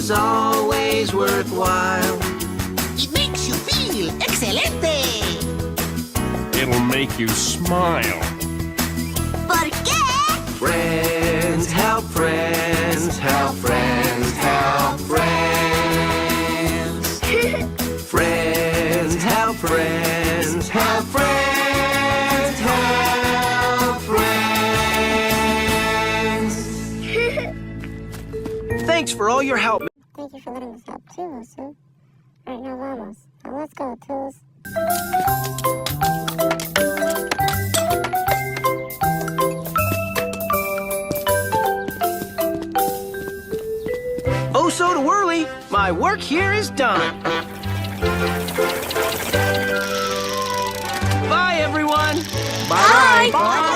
is always worthwhile. It makes you feel excelente. It'll make you smile. ¿Por qué? Friends help friends help friends help friends. Friends help friends help friends help friends. Thanks for all your help. Thank you for letting us help too, Osu. Alright, now vamos. Now let's go, Tools. Oh, so to Whirly, my work here is done. Bye, everyone. Bye. Bye.